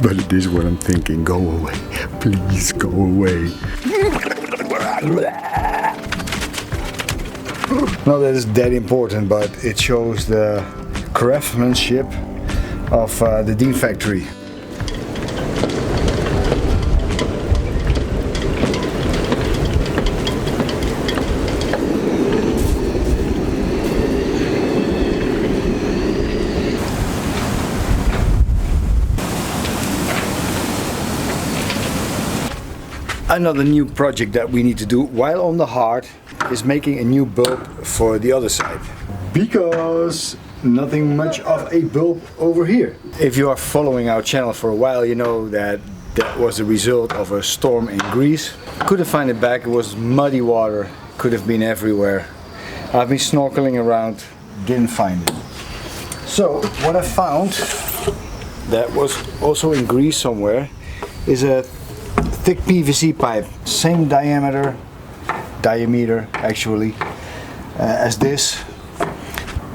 But it is what I'm thinking. Go away. Please go away. Not that it's that important, but it shows the craftsmanship of the Dean factory. Another new project that we need to do while on the heart is making a new bulb for the other side, because nothing much of a bulb over here. If you are following our channel for a while, you know that that was the result of a storm in Greece. Couldn't find it back. It was muddy water, could have been everywhere. I've been snorkeling around, didn't find it. So what I found that was also in Greece somewhere is a thick PVC pipe, same diameter actually as this,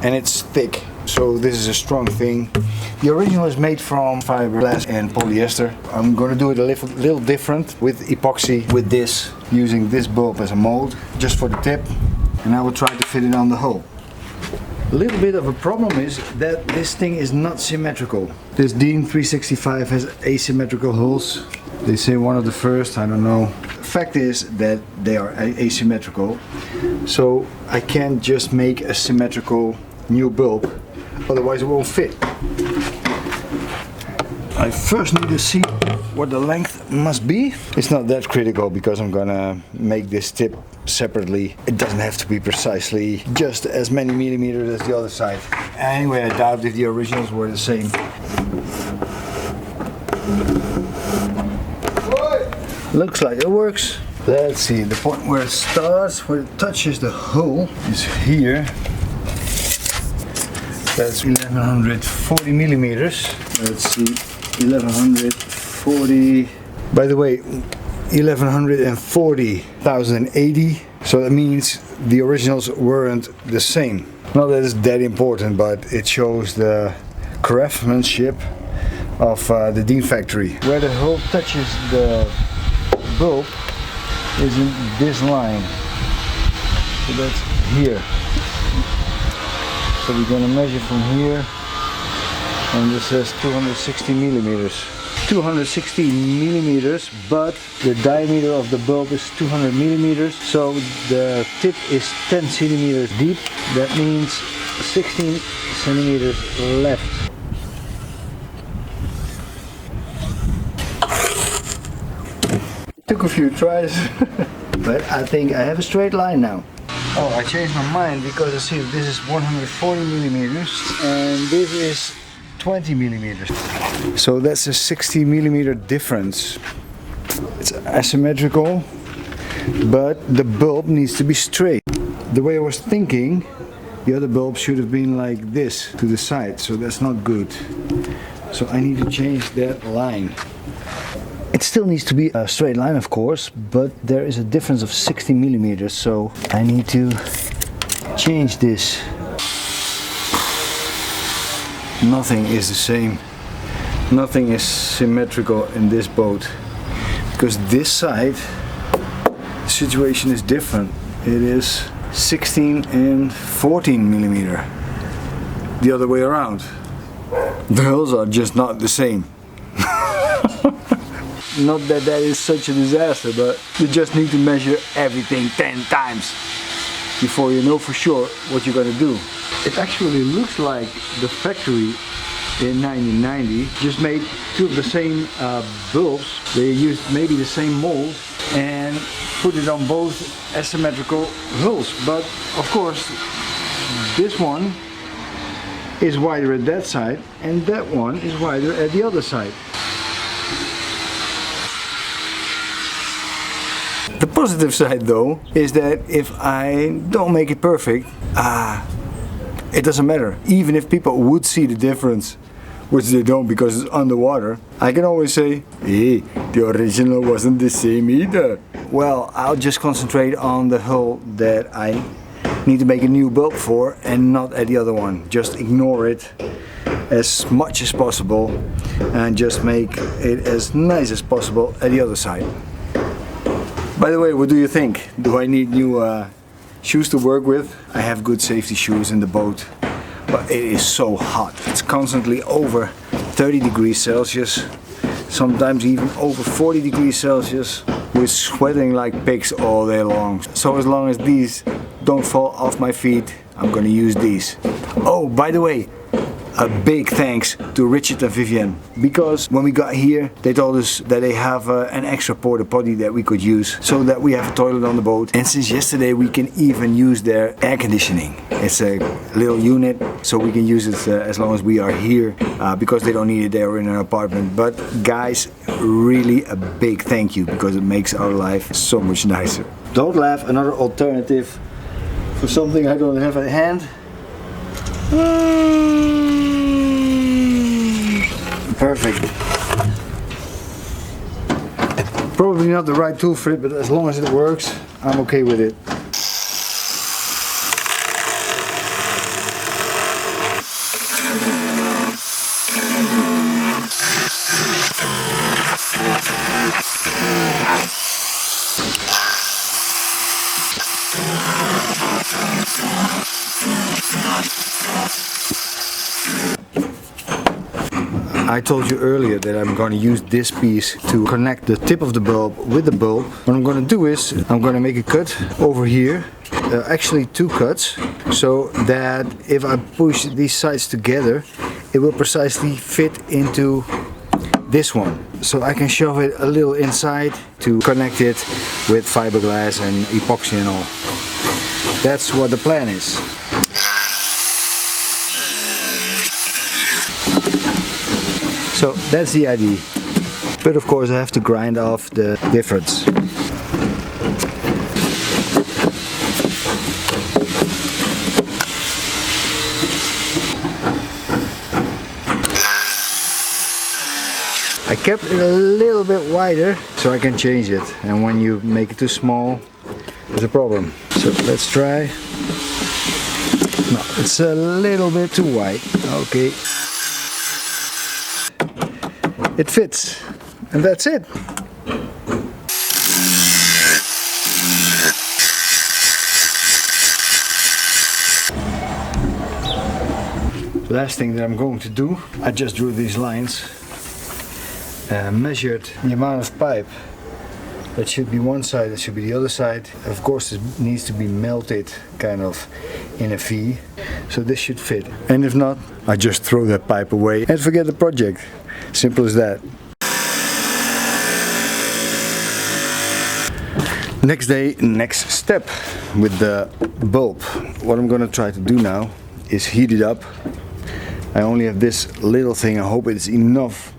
and it's thick, so this is a strong thing. The original is made from fiberglass and polyester. I'm going to do it a little different with epoxy, with this, using this bulb as a mold just for the tip, and I will try to fit it on the hole. A little bit of a problem is that this thing is not symmetrical. This Dean 365 has asymmetrical holes. They say one of the first, I don't know. Fact is that they are asymmetrical, so I can't just make a symmetrical new bulb, otherwise it won't fit. I first need to see what the length must be. It's not that critical because I'm gonna make this tip separately. It doesn't have to be precisely just as many millimeters as the other side. Anyway, I doubt if the originals were the same. Looks like it works. Let's see, the point where it starts, where it touches the hole, is here. That's 1140 millimeters. Let's see, 1140. By the way, 1140,080. So that means the originals weren't the same. Not that it's that important, but it shows the craftsmanship of the Dean factory. Where the hole touches the bulb is in this line, so that's here. So we're going to measure from here, and this says 260 millimeters. 260 millimeters, but the diameter of the bulb is 200 millimeters, so the tip is 10 centimeters deep. That means 16 centimeters left. Took a few tries, but I think I have a straight line now. Oh, I changed my mind because I see this is 140 millimeters and this is 20 millimeters. So that's a 60 millimeter difference. It's asymmetrical, but the bulb needs to be straight. The way I was thinking, the other bulb should have been like this to the side, so that's not good. So I need to change that line. It still needs to be a straight line, of course, but there is a difference of 60 millimeters, so I need to change this. Nothing is the same. Nothing is symmetrical in this boat, because this side, the situation is different. It is 16 and 14 millimeter. The other way around. The hulls are just not the same. Not that that is such a disaster, but you just need to measure everything 10 times before you know for sure what you're gonna do. It actually looks like the factory in 1990 just made two of the same bulbs. They used maybe the same mold and put it on both asymmetrical hulls. But of course, this one is wider at that side and that one is wider at the other side. The positive side though is that if I don't make it perfect, it doesn't matter. Even if people would see the difference, which they don't because it's underwater, I can always say, hey, the original wasn't the same either. Well, I'll just concentrate on the hull that I need to make a new bulb for and not at the other one. Just ignore it as much as possible and just make it as nice as possible at the other side. By the way, what do you think? Do I need new shoes to work with? I have good safety shoes in the boat, but it is so hot. It's constantly over 30 degrees Celsius, sometimes even over 40 degrees Celsius. We're sweating like pigs all day long. So as long as these don't fall off my feet, I'm gonna use these. Oh, by the way, a big thanks to Richard and Vivian, because when we got here they told us that they have an extra porta potty that we could use so that we have a toilet on the boat, and since yesterday we can even use their air conditioning. It's a little unit, so we can use it as long as we are here, because they don't need it there in an apartment. But guys, really a big thank you, because it makes our life so much nicer. Don't laugh, another alternative for something I don't have at hand. Perfect. Probably not the right tool for it, but as long as it works, I'm okay with it. I told you earlier that I'm going to use this piece to connect the tip of the bulb with the bulb. What I'm going to do is I'm going to make a cut over here, actually two cuts, so that if I push these sides together it will precisely fit into this one. So I can shove it a little inside to connect it with fiberglass and epoxy and all. That's what the plan is. So that's the idea, but of course I have to grind off the difference. I kept it a little bit wider so I can change it, and when you make it too small there's a problem. So let's try. No, it's a little bit too wide. Okay. It fits, and that's it. Last thing that I'm going to do, I just drew these lines, measured the amount of pipe that should be one side, that should be the other side. Of course it needs to be melted kind of in a V, so this should fit. And if not, I just throw that pipe away and forget the project. Simple as that. Next day, next step with the bulb. What I'm gonna try to do now is heat it up. I only have this little thing, I hope it's enough.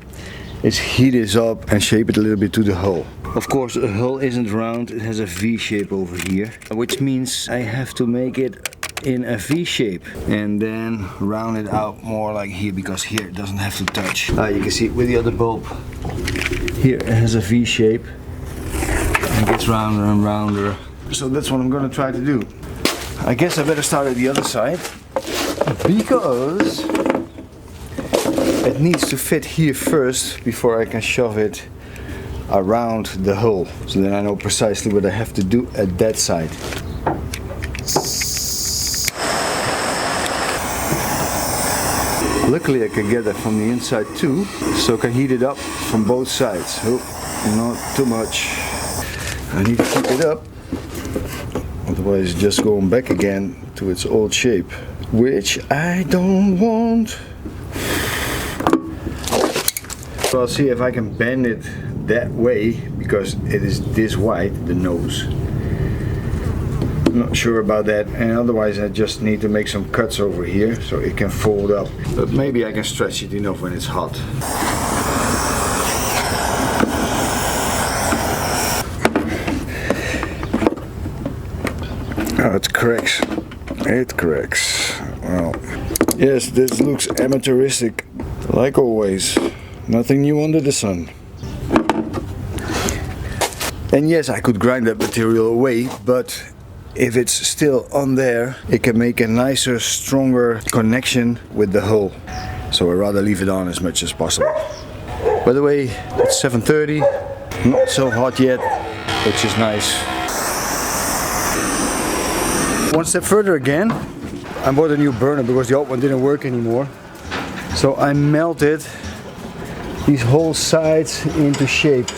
Is heat this up and shape it a little bit to the hull. Of course the hull isn't round, it has a V shape over here, which means I have to make it in a V shape and then round it out more like here, because here it doesn't have to touch. You can see it with the other bulb. Here it has a V shape and gets rounder and rounder. So that's what I'm gonna try to do. I guess I better start at the other side, because it needs to fit here first before I can shove it around the hull. So then I know precisely what I have to do at that side. Luckily I can get that from the inside too, so I can heat it up from both sides. Oh, not too much. I need to keep it up, otherwise it's just going back again to its old shape, which I don't want. So I'll see if I can bend it that way, because it is this wide, the nose. I'm not sure about that, and otherwise I just need to make some cuts over here so it can fold up. But maybe I can stretch it enough when it's hot. Oh, it cracks. It cracks. Well, yes, this looks amateuristic, like always. Nothing new under the sun. And yes, I could grind that material away, but if it's still on there, it can make a nicer, stronger connection with the hull. So I'd rather leave it on as much as possible. By the way, it's 7:30, not so hot yet, which is nice. One step further again, I bought a new burner because the old one didn't work anymore. So I melted these whole sides into shape.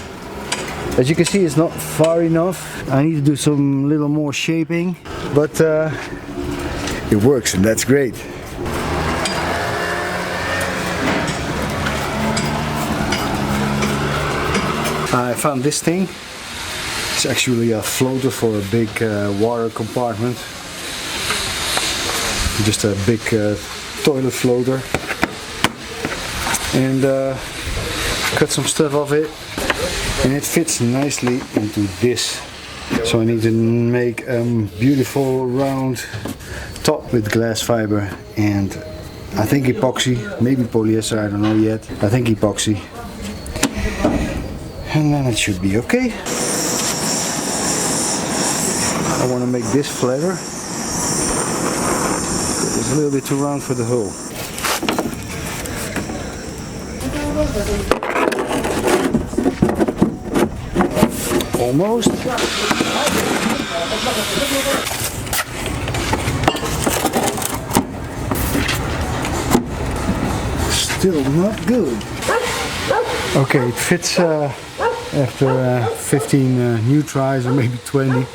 As you can see, it's not far enough. I need to do some little more shaping, but it works, and that's great. I found this thing. It's actually a floater for a big water compartment. Just a big toilet floater. And cut some stuff off it. And it fits nicely into this. So I need to make a beautiful round top with glass fiber and I think epoxy, maybe polyester, I don't know yet. I think epoxy. And then it should be okay. I want to make this flatter. It's a little bit too round for the hull. Almost. Still not good. Okay, it fits after 15 new tries or maybe 20.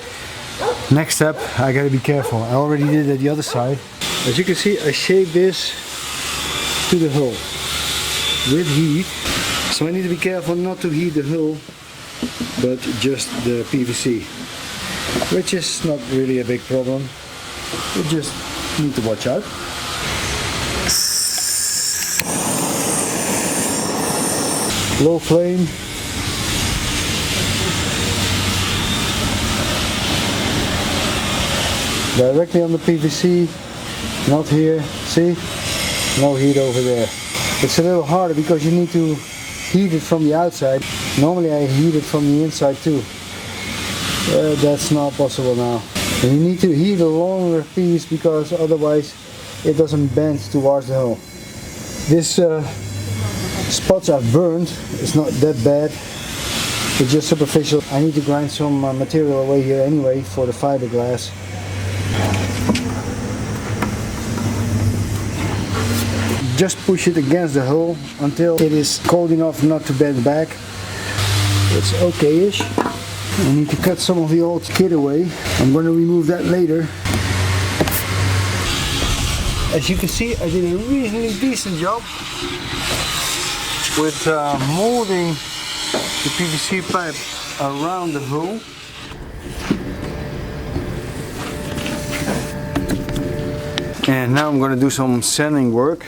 Next step, I gotta be careful. I already did it at the other side. As you can see, I shaped this to the hull with heat. So I need to be careful not to heat the hull, but just the PVC, which is not really a big problem. You just need to watch out. Low flame. Directly on the PVC, not here. See? No heat over there. It's a little harder because you need to heat it from the outside. Normally I heat it from the inside too. That's not possible now. And you need to heat a longer piece because otherwise it doesn't bend towards the hull. This spots I've burned, it's not that bad. It's just superficial. I need to grind some material away here anyway for the fiberglass. Just push it against the hull until it is cold enough not to bend back. It's okay-ish. I need to cut some of the old kit away. I'm going to remove that later. As you can see, I did a reasonably decent job with molding the PVC pipe around the hull. And now I'm going to do some sanding work.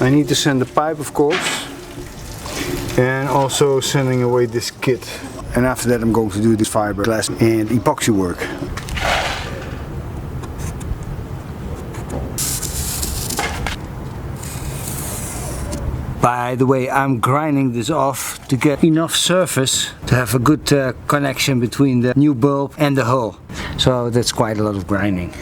I need to sand the pipe, of course, and also sanding away this kit. And after that I'm going to do this fiberglass and epoxy work. By the way, I'm grinding this off to get enough surface to have a good connection between the new bulb and the hull. So that's quite a lot of grinding.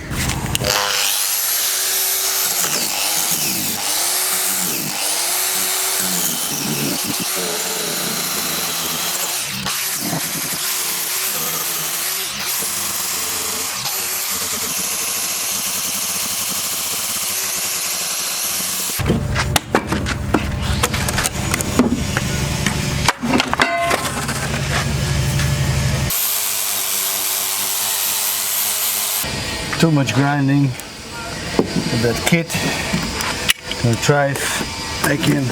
Too much grinding with that kit. I'll try if I can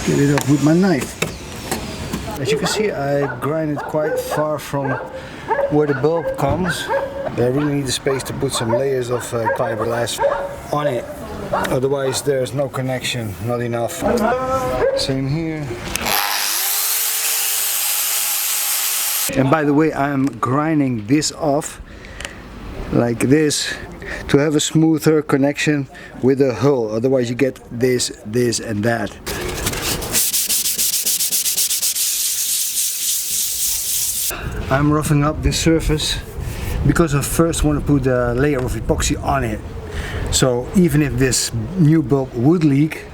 get it up with my knife. As you can see, I grinded quite far from where the bulb comes. I really need the space to put some layers of fiberglass on it. Otherwise there's no connection, not enough. Same here. And by the way, I'm grinding this off like this to have a smoother connection with the hull. Otherwise you get this, this and that. I'm roughing up this surface because I first want to put a layer of epoxy on it. So even if this new bulb would leak,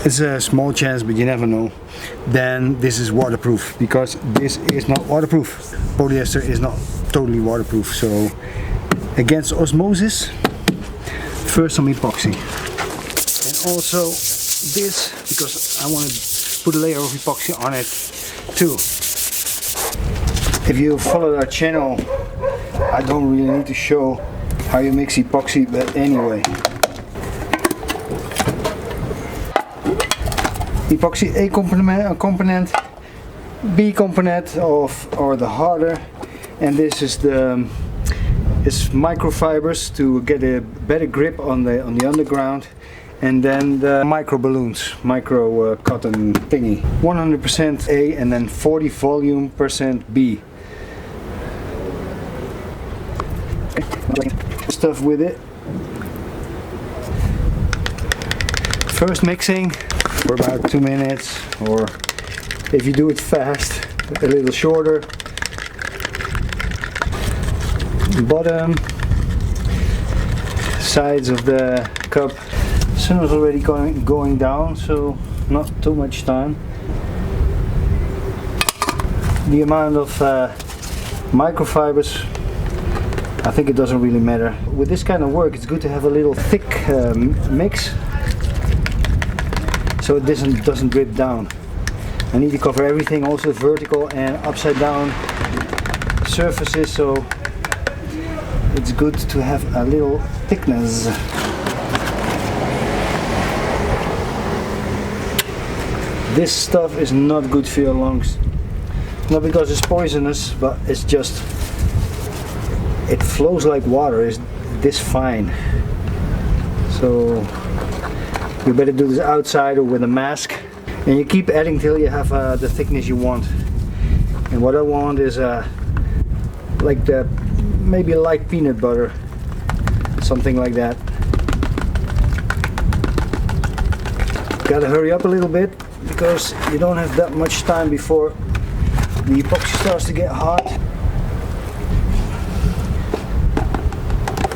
it's a small chance, but you never know, then this is waterproof, because this is not waterproof. Polyester is not totally waterproof, so against osmosis, first some epoxy. And also this, because I want to put a layer of epoxy on it too. If you follow our channel, I don't really need to show how you mix epoxy, but anyway. Epoxy A component, B component or the harder, and this is the microfibers to get a better grip on the underground, and then the micro balloons, micro cotton thingy. 100% A and then 40 volume % B. Stuff with it. First mixing for about 2 minutes, or if you do it fast, a little shorter. Bottom, sides of the cup. Sun is already going down, so not too much time. The amount of microfibers, I think it doesn't really matter. With this kind of work, it's good to have a little thick mix, so it doesn't drip down. I need to cover everything, also vertical and upside down surfaces, so it's good to have a little thickness. This stuff is not good for your lungs. Not because it's poisonous, but it's just, it flows like water. It's this fine. So you better do this outside or with a mask, and you keep adding till you have the thickness you want. And what I want is like the maybe light peanut butter, something like that. Gotta hurry up a little bit, because you don't have that much time before the epoxy starts to get hot.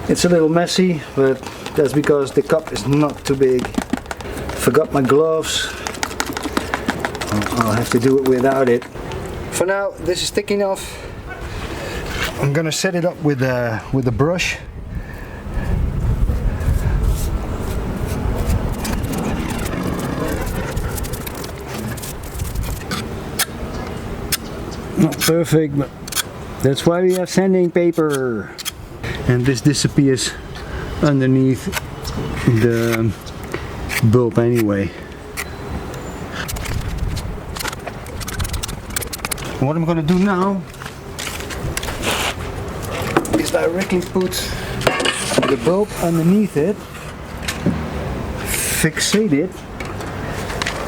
It's a little messy, but that's because the cup is not too big. Forgot my gloves. I'll have to do it without it. For now, this is thick enough. I'm gonna set it up with a brush. Not perfect, but that's why we have sanding paper. And this disappears underneath the bulb anyway. What I'm gonna do now is directly put the bulb underneath it, fixate it,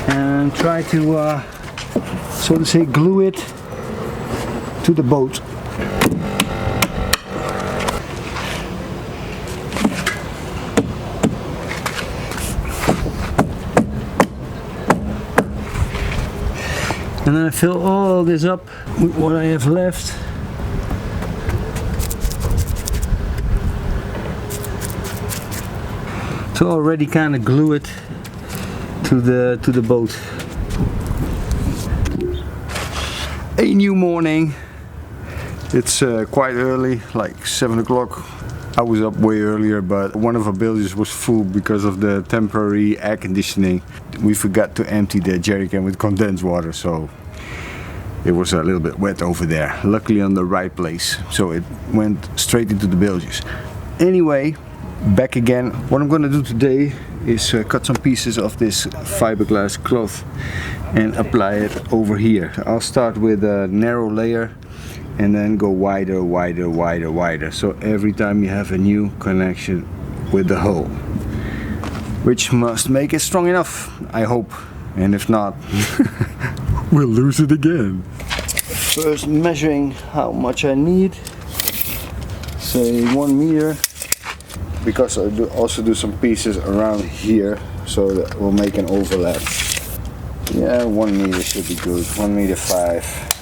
and try to so to say glue it to the boat. And then I fill all this up with what I have left. So already kind of glue it to the boat. A new morning. It's quite early, like 7 o'clock. I was up way earlier, but one of our bilges was full because of the temporary air conditioning. We forgot to empty the jerry can with condensed water, so it was a little bit wet over there. Luckily on the right place, so it went straight into the bilges. Anyway, back again. What I'm gonna do today is cut some pieces of this fiberglass cloth and apply it over here. I'll start with a narrow layer and then go wider, wider, wider, wider. So every time you have a new connection with the hull, which must make it strong enough, I hope. And if not, we'll lose it again. First measuring how much I need. Say 1 meter. Because I also do some pieces around here, so that will make an overlap. Yeah, 1 meter should be good. 1 meter 5.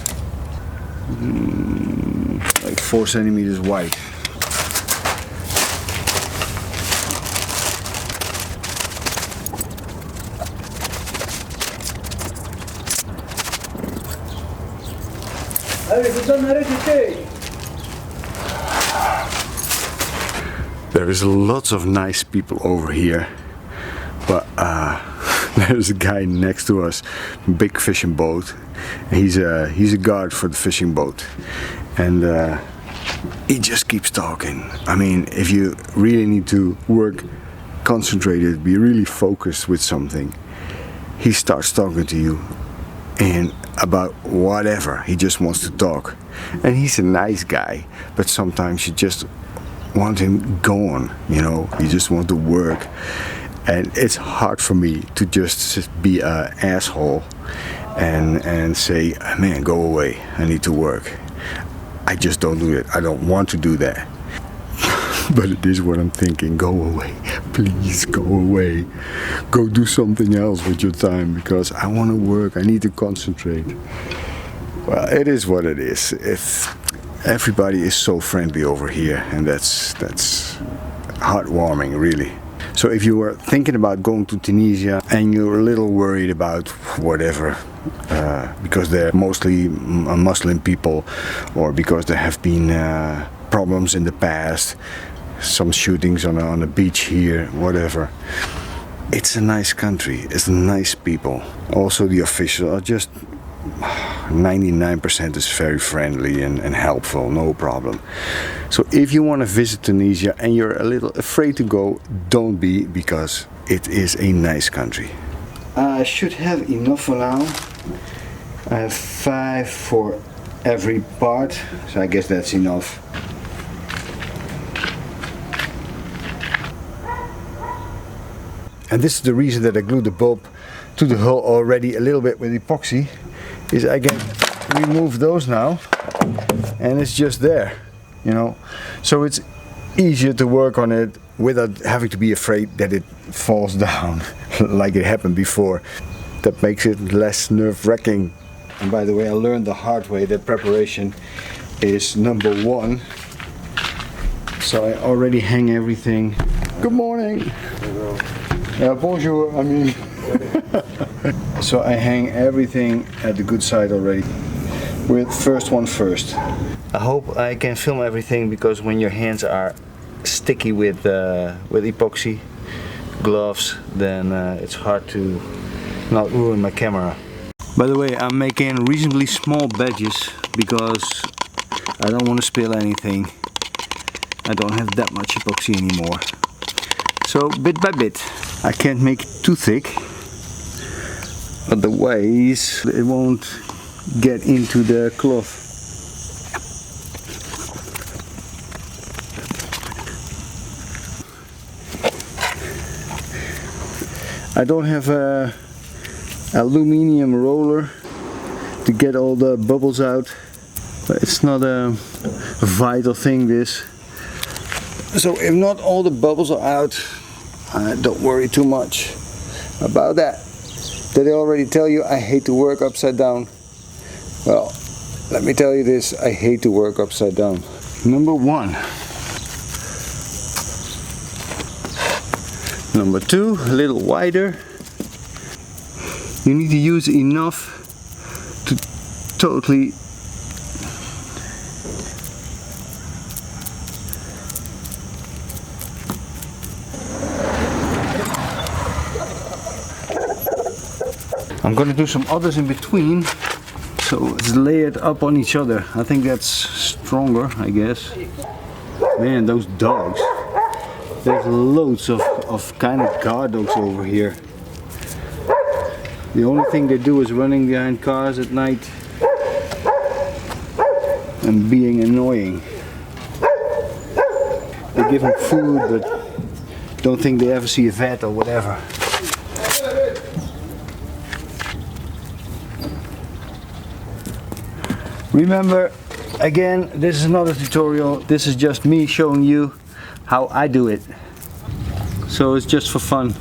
Like 4 centimeters wide. There is lots of nice people over here, but there's a guy next to us, big fishing boat. He's a guard for the fishing boat, and he just keeps talking. I mean, if you really need to work concentrated, be really focused with something, he starts talking to you and about whatever. He just wants to talk, and he's a nice guy, but sometimes you just want him gone, you know. You just want to work, and it's hard for me to just be an asshole and say, man, go away, I need to work. I just don't do it. I don't want to do that. But it is what I'm thinking. Go away, please go away. Go do something else with your time, because I want to work, I need to concentrate. Well, it is what it is. Everybody is so friendly over here, and that's heartwarming, really. So if you were thinking about going to Tunisia and you're a little worried about whatever, because they're mostly Muslim people, or because there have been problems in the past, some shootings on a beach here, whatever. It's a nice country, it's nice people. Also the officials are just 99% is very friendly and helpful, no problem. So if you want to visit Tunisia and you're a little afraid to go, don't be, because it is a nice country. I should have enough for now. I have 5 for every part, so I guess that's enough. And this is the reason that I glued the bulb to the hull already a little bit with epoxy, is I can remove those now and it's just there, you know. So it's easier to work on it without having to be afraid that it falls down like it happened before. That makes it less nerve-wracking. And by the way, I learned the hard way that preparation is number 1. So I already hang everything. Good morning. Bonjour, I mean. So I hang everything at the good side already, with first one first. I hope I can film everything, because when your hands are sticky with epoxy gloves, then it's hard to not ruin my camera. By the way, I'm making reasonably small batches because I don't want to spill anything. I don't have that much epoxy anymore. So bit by bit. I can't make it too thick, otherwise it won't get into the cloth. I don't have a aluminium roller to get all the bubbles out, but it's not a vital thing, this. So if not all the bubbles are out, don't worry too much about that. Did I already tell you I hate to work upside down? Well, let me tell you this, I hate to work upside down. Number 1. Number 2, a little wider. You need to use enough to totally I'm gonna do some others in between, so it's layered up on each other. I think that's stronger, I guess. Man, those dogs. There's loads of kind of guard dogs over here. The only thing they do is running behind cars at night and being annoying. They give them food, but don't think they ever see a vet or whatever. Remember, again, this is not a tutorial, this is just me showing you how I do it. So it's just for fun.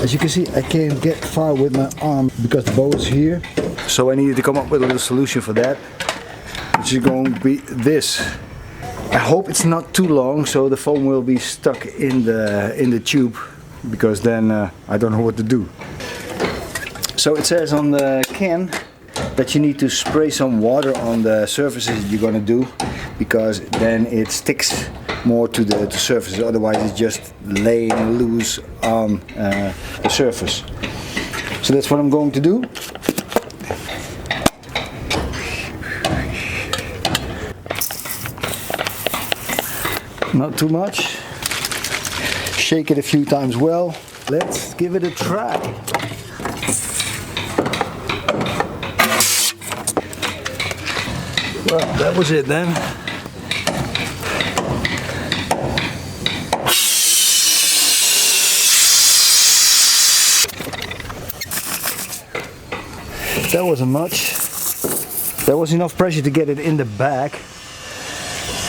As you can see, I can't get far with my arm because the bow is here. So I needed to come up with a little solution for that, which is going to be this. I hope it's not too long, so the foam will be stuck in the tube, because then I don't know what to do. So it says on the can that you need to spray some water on the surfaces you're gonna do, because then it sticks more to the surface. Otherwise, it's just laying loose on the surface. So that's what I'm going to do. Not too much. Shake it a few times well. Let's give it a try. Well, that was it then. That wasn't much. There was enough pressure to get it in the bag.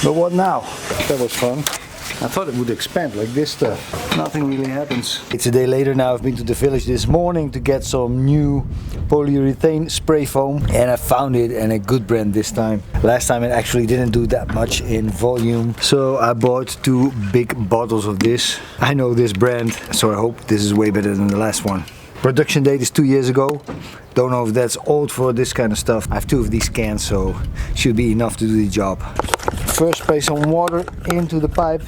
But what now? That was fun. I thought it would expand like this stuff. Nothing really happens. It's a day later now. I've been to the village this morning to get some new polyurethane spray foam, and I found it, and a good brand this time. Last time it actually didn't do that much in volume, so I bought 2 big bottles of this. I know this brand, so I hope this is way better than the last one. Production date is 2 years ago. Don't know if that's old for this kind of stuff. I have 2 of these cans, so should be enough to do the job. First, spray some water into the pipe.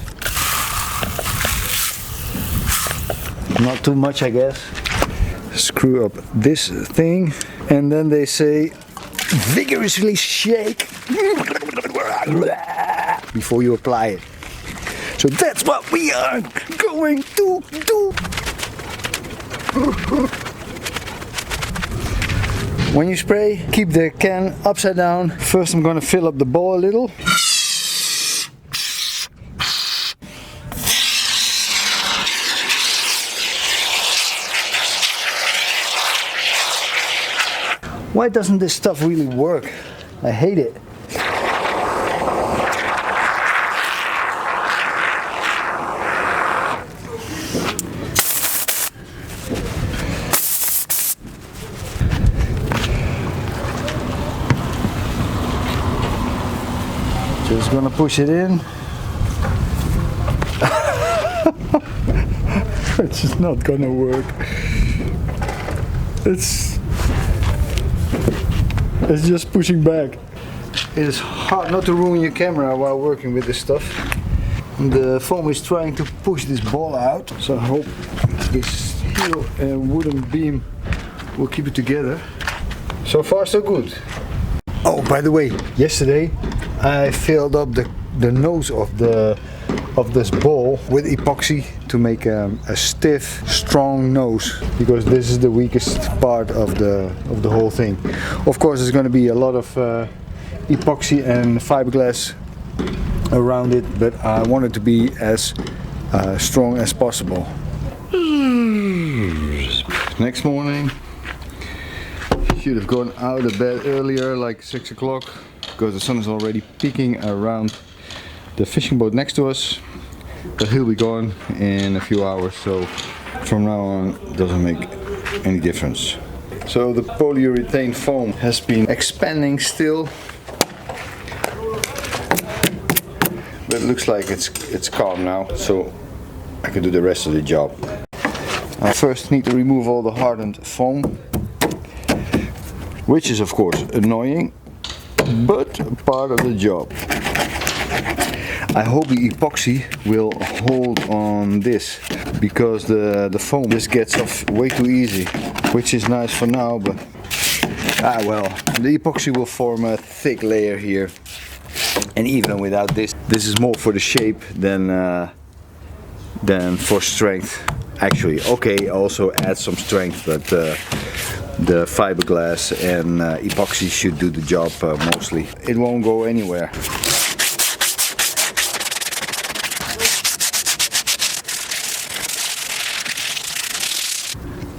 Not too much, I guess. Screw up this thing, and then they say vigorously shake before you apply it. So that's what we are going to do. When you spray, keep the can upside down. First, I'm going to fill up the bowl a little. Why doesn't this stuff really work? I hate it. Just gonna push it in. It's just not gonna work. It's just pushing back. It is hard not to ruin your camera while working with this stuff. The foam is trying to push this ball out, so I hope this steel and wooden beam will keep it together. So far so good. Oh, by the way, yesterday I filled up the nose of this ball with epoxy to make a stiff, strong nose, because this is the weakest part of the whole thing. Of course, there's going to be a lot of epoxy and fiberglass around it, but I want it to be as strong as possible. Next morning, should have gone out of bed earlier, like 6 o'clock, because the sun is already peeking around the fishing boat next to us, but he'll be gone in a few hours, so from now on it doesn't make any difference. So the polyurethane foam has been expanding still, but it looks like it's calm now, so I can do the rest of the job. I first need to remove all the hardened foam, which is of course annoying, but part of the job. I hope the epoxy will hold on this, because the foam just gets off way too easy, which is nice for now, but well, the epoxy will form a thick layer here, and even without this is more for the shape than for strength. Actually, okay, also add some strength, but the fiberglass and epoxy should do the job mostly. It won't go anywhere.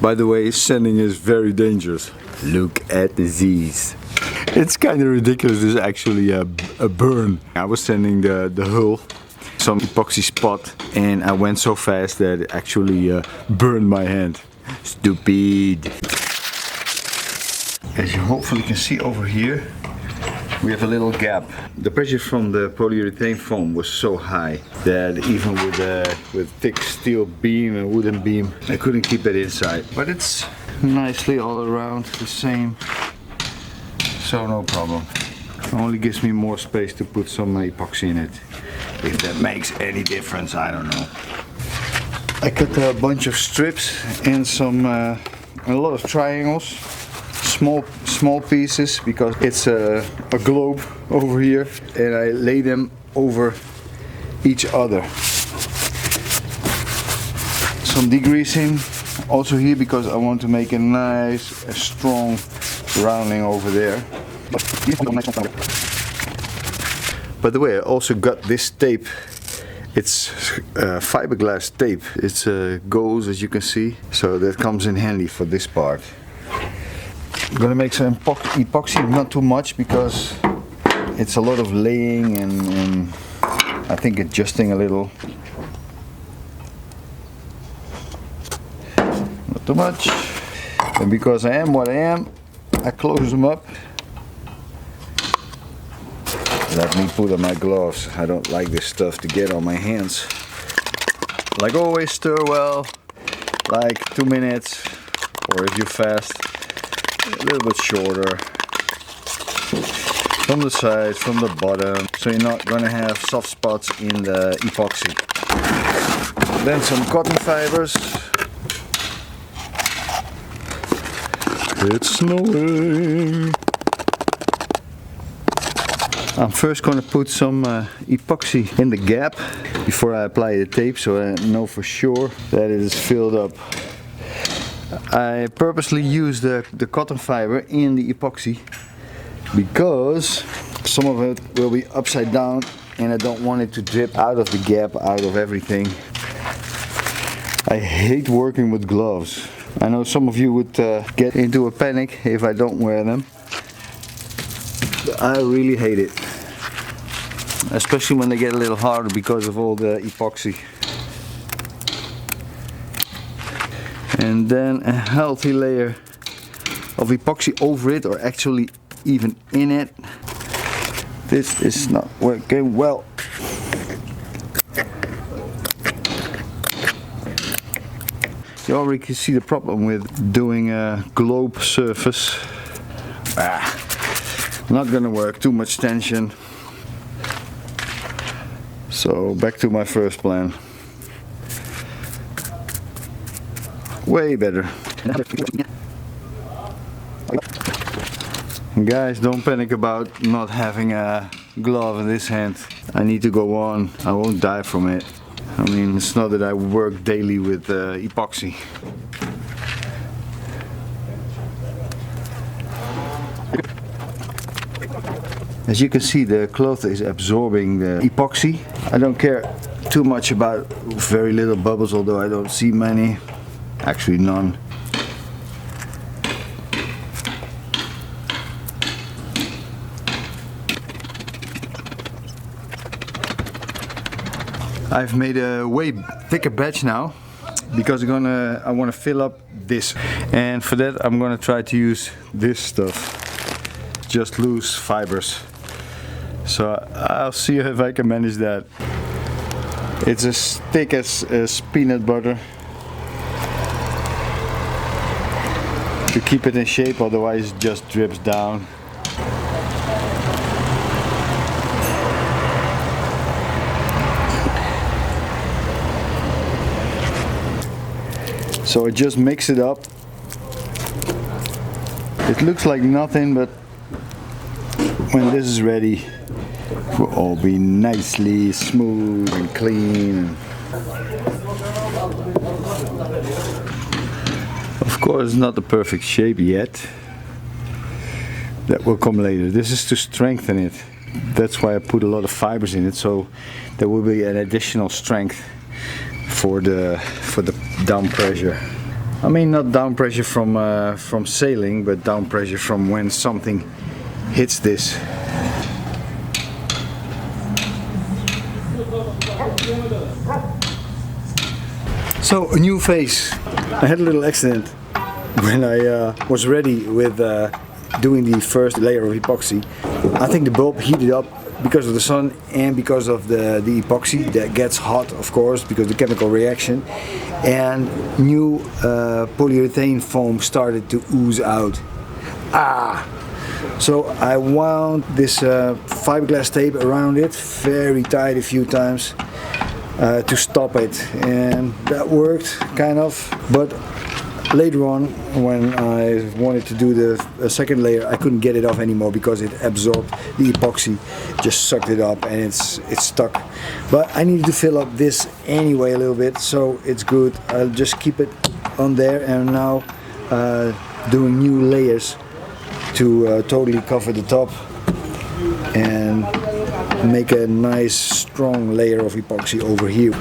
By the way, sanding is very dangerous. Look at these. It's kind of ridiculous. This is actually a burn. I was sanding the hull, some epoxy spot, and I went so fast that it actually burned my hand. Stupid. As you hopefully can see over here, we have a little gap. The pressure from the polyurethane foam was so high that even with thick steel beam and wooden beam, I couldn't keep it inside. But it's nicely all around the same, so no problem. It only gives me more space to put some epoxy in it. If that makes any difference, I don't know. I cut a bunch of strips and a lot of triangles, small pieces, because it's a globe over here, and I lay them over each other. Some degreasing also here because I want to make a nice, strong rounding over there. By the way, I also got this tape. It's fiberglass tape. It's goes, as you can see, so that comes in handy for this part. I'm gonna make some epoxy, not too much because it's a lot of laying and I think adjusting a little. Not too much. And because I am what I am, I close them up. Let me put on my gloves. I don't like this stuff to get on my hands. Like always, stir well, like 2 minutes, or if you're fast, a little bit shorter. From the sides, from the bottom, so you're not gonna have soft spots in the epoxy. Then some cotton fibers. It's snowing. I'm first going to put some epoxy in the gap before I apply the tape, so I know for sure that it is filled up. I purposely use the cotton fiber in the epoxy because some of it will be upside down and I don't want it to drip out of the gap, out of everything. I hate working with gloves. I know some of you would get into a panic if I don't wear them. I really hate it, especially when they get a little harder because of all the epoxy. And then a healthy layer of epoxy over it, or actually even in it. This is not working well. You already can see the problem with doing a globe surface. Not gonna work, too much tension. So back to my first plan. Way better. Guys, don't panic about not having a glove in this hand. I need to go on. I won't die from it. I mean, it's not that I work daily with epoxy. As you can see, the cloth is absorbing the epoxy. I don't care too much about very little bubbles, although I don't see many. Actually none. I've made a way thicker batch now because I want to fill up this, and for that I'm going to try to use this stuff, just loose fibers. So I'll see if I can manage that. It's as thick as peanut butter to keep it in shape, otherwise it just drips down. So I just mix it up. It looks like nothing, but when this is ready, it will all be nicely smooth and clean. Of course, it's not the perfect shape yet. That will come later. This is to strengthen it. That's why I put a lot of fibers in it, so there will be an additional strength for the down pressure. I mean, not down pressure from sailing, but down pressure from when something hits this. So, a new phase. I had a little accident when I was ready with doing the first layer of epoxy. I think the bulb heated up because of the sun and because of the epoxy that gets hot, of course, because of the chemical reaction, and new polyurethane foam started to ooze out. So I wound this fiberglass tape around it very tight a few times to stop it, and that worked kind of, but later on when I wanted to do the second layer, I couldn't get it off anymore because it absorbed the epoxy, just sucked it up, and it's stuck. But I needed to fill up this anyway a little bit, so it's good. I'll just keep it on there, and now doing new layers to totally cover the top and make a nice strong layer of epoxy over here.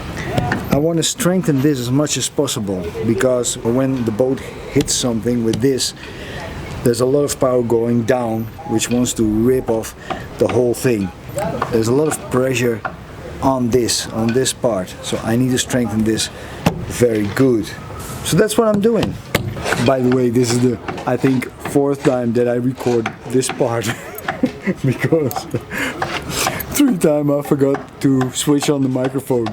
I want to strengthen this as much as possible, because when the boat hits something with this, there's a lot of power going down which wants to rip off the whole thing. There's a lot of pressure on this part, so I need to strengthen this very good. So that's what I'm doing. By the way, this is the, I think, 4th time that I record this part because 3 times I forgot to switch on the microphone.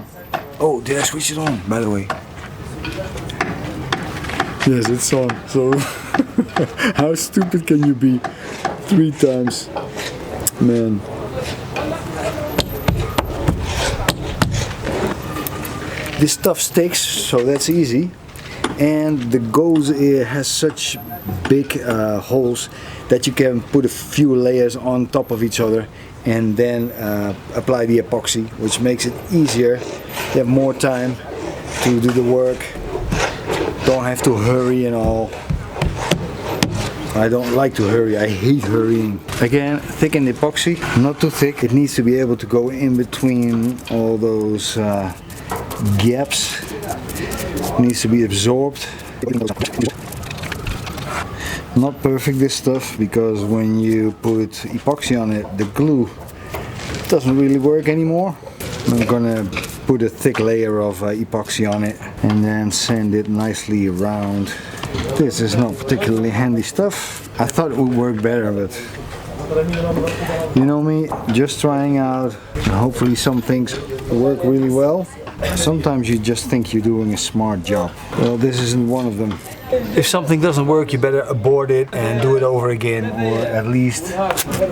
Oh, did I switch it on, by the way? Yes, it's on. So how stupid can you be 3 times? Man. This stuff sticks, so that's easy. And the gauze has such big holes that you can put a few layers on top of each other and then apply the epoxy, which makes it easier. You have more time to do the work, don't have to hurry and all. I don't like to hurry, I hate hurrying. Again, thicken the epoxy, not too thick. It needs to be able to go in between all those gaps. It needs to be absorbed. Not perfect, this stuff, because when you put epoxy on it, the glue doesn't really work anymore. I'm gonna put a thick layer of epoxy on it and then sand it nicely around. This is not particularly handy stuff. I thought it would work better, but you know me, just trying out, and hopefully some things work really well. Sometimes you just think you're doing a smart job. Well, this isn't one of them. If something doesn't work, you better abort it and do it over again, or at least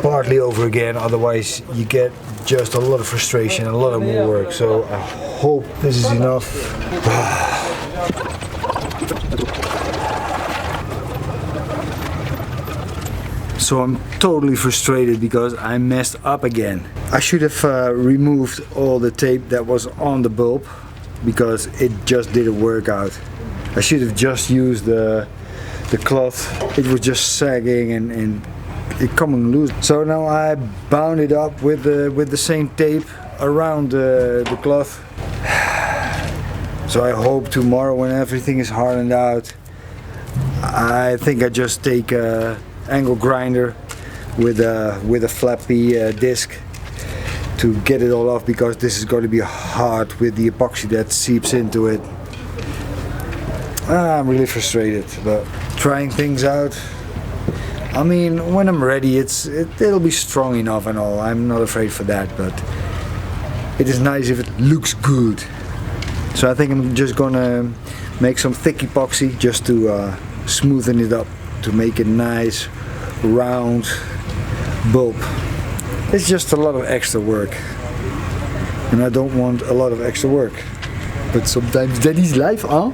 partly over again, otherwise you get just a lot of frustration, a lot of more work. So I hope this is enough. So I'm totally frustrated because I messed up again. I should have removed all the tape that was on the bulb, because it just didn't work out. I should have just used the cloth. It was just sagging and it coming loose. So now I bound it up with the same tape around the cloth. So I hope tomorrow, when everything is hardened out, I think I just take a angle grinder with a flappy disc to get it all off, because this is going to be hard with the epoxy that seeps into it. I'm really frustrated, but trying things out. I mean, when I'm ready, it'll be strong enough and all. I'm not afraid for that, but it is nice if it looks good. So I think I'm just gonna make some thick epoxy just to smoothen it up, to make a nice round bulb. It's just a lot of extra work, and I don't want a lot of extra work, but sometimes that is life, huh?